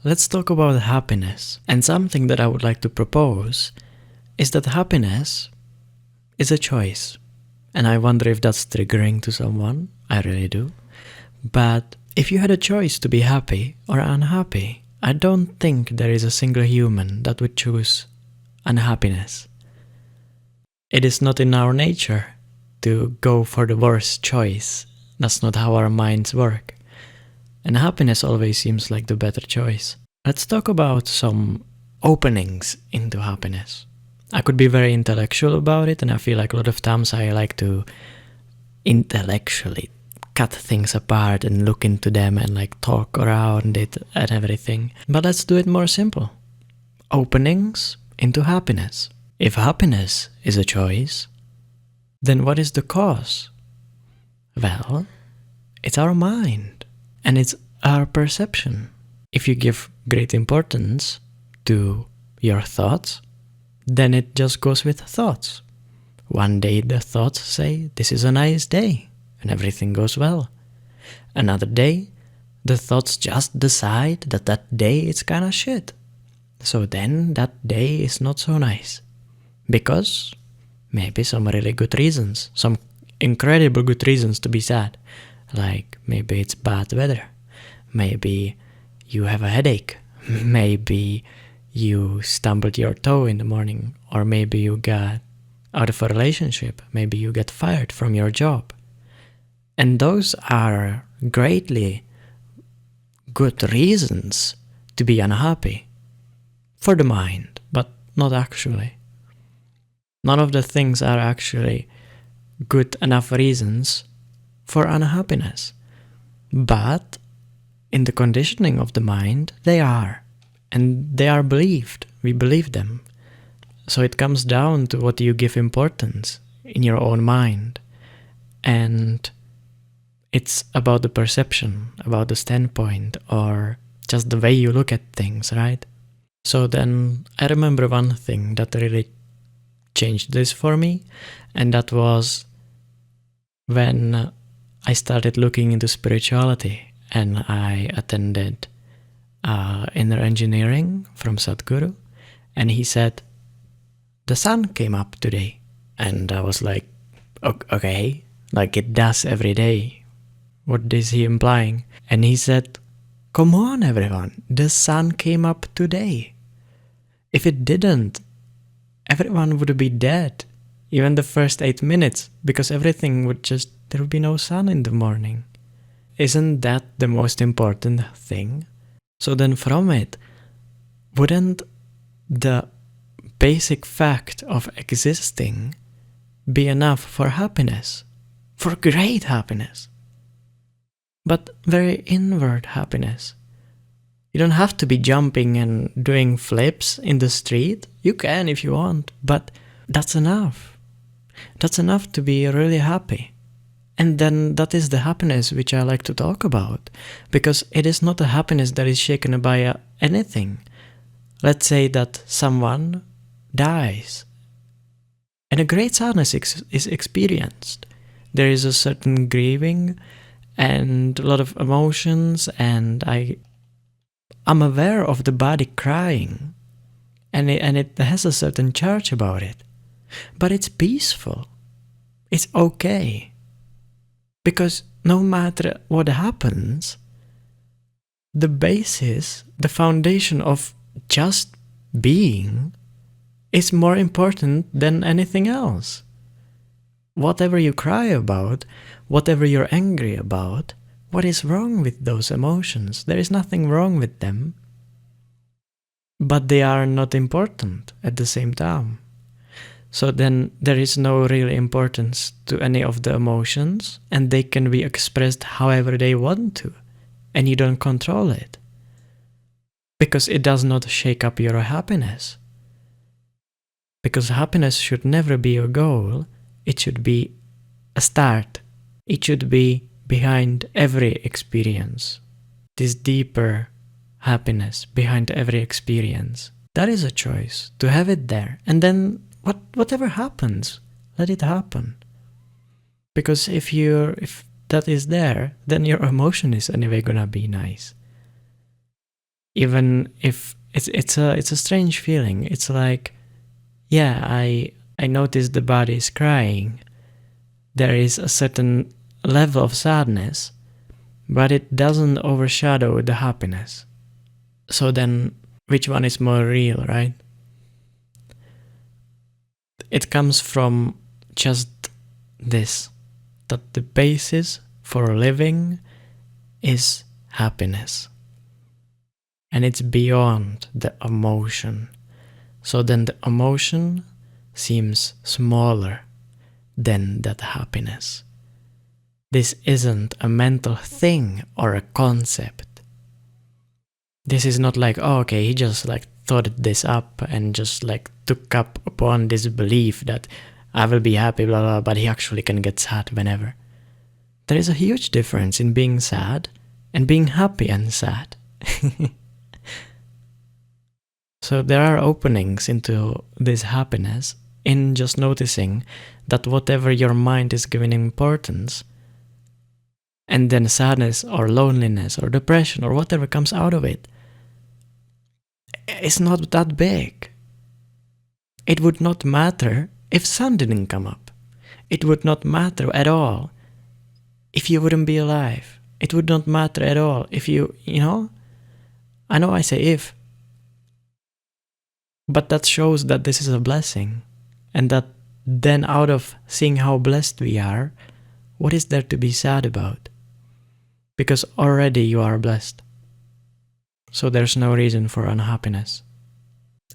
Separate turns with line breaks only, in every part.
let's talk about happiness. And something that I would like to propose is that happiness is a choice. And I wonder if that's triggering to someone. I really do. But if you had a choice to be happy or unhappy, I don't think there is a single human that would choose unhappiness. It is not in our nature to go for the worst choice. That's not how our minds work. And happiness always seems like the better choice. Let's talk about some openings into happiness. I could be very intellectual about it, and I feel like a lot of times I like to intellectually cut things apart and look into them and like talk around it and everything. But let's do it more simple. Openings into happiness. If happiness is a choice, then what is the cause? Well, it's our mind and it's our perception. If you give great importance to your thoughts, then it just goes with thoughts. One day the thoughts say, this is a nice day, and everything goes well. Another day, the thoughts just decide that that day is kinda shit. So then that day is not so nice. Because maybe some really good reasons, some incredible good reasons to be sad. Like maybe it's bad weather. Maybe you have a headache. Maybe you stumbled your toe in the morning. Or maybe you got out of a relationship. Maybe you get fired from your job. And those are greatly good reasons to be unhappy. For the mind, but not actually. None of the things are actually good enough reasons for unhappiness. But in the conditioning of the mind, they are. And they are believed. We believe them. So it comes down to what you give importance in your own mind. And it's about the perception, about the standpoint, or just the way you look at things, right? So then I remember one thing that really changed this for me, and that was when I started looking into spirituality and I attended inner engineering from Sadhguru, and he said, the sun came up today. And I was like, okay, like it does every day. What is he implying? And he said, come on everyone, the sun came up today. If it didn't, everyone would be dead. Even the first 8 minutes, because everything would just, there would be no sun in the morning. Isn't that the most important thing? So then from it, wouldn't the basic fact of existing be enough for happiness? For great happiness. But very inward happiness. You don't have to be jumping and doing flips in the street. You can if you want, but that's enough. That's enough to be really happy. And then that is the happiness which I like to talk about. Because it is not a happiness that is shaken by anything. Let's say that someone dies. And a great sadness is experienced. There is a certain grieving and a lot of emotions, and I'm aware of the body crying, and it has a certain charge about it. But it's peaceful. It's okay. Because no matter what happens, the basis, the foundation of just being is more important than anything else. Whatever you cry about, whatever you're angry about, what is wrong with those emotions? There is nothing wrong with them. But they are not important at the same time. So then there is no real importance to any of the emotions, and they can be expressed however they want to, and you don't control it. Because it does not shake up your happiness. Because happiness should never be a goal, it should be a start. It should be behind every experience. This deeper happiness behind every experience. That is a choice, to have it there. And then whatever happens, let it happen. Because if that is there, then your emotion is anyway gonna be nice. Even if it's a strange feeling. It's like, yeah, I notice the body is crying. There is a certain level of sadness, but it doesn't overshadow the happiness. So then, which one is more real, right? It comes from just this, that the basis for living is happiness. And it's beyond the emotion. So then the emotion seems smaller than that happiness. This isn't a mental thing or a concept. This is not like, oh, okay, he just like thought this up and just like took up upon this belief that I will be happy, blah, blah, but he actually can get sad whenever. There is a huge difference in being sad and being happy and sad. So there are openings into this happiness in just noticing that whatever your mind is giving importance, and then sadness or loneliness or depression or whatever comes out of it, it's not that big. It would not matter if sun didn't come up. It would not matter at all if you wouldn't be alive. It would not matter at all if you know? I know I say if, but that shows that this is a blessing. And that then out of seeing how blessed we are, what is there to be sad about? Because already you are blessed. So there's no reason for unhappiness.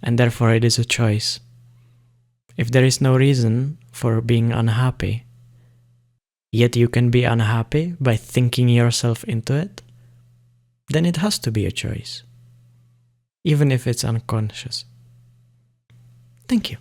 And therefore it is a choice. If there is no reason for being unhappy, yet you can be unhappy by thinking yourself into it, then it has to be a choice. Even if it's unconscious. Thank you.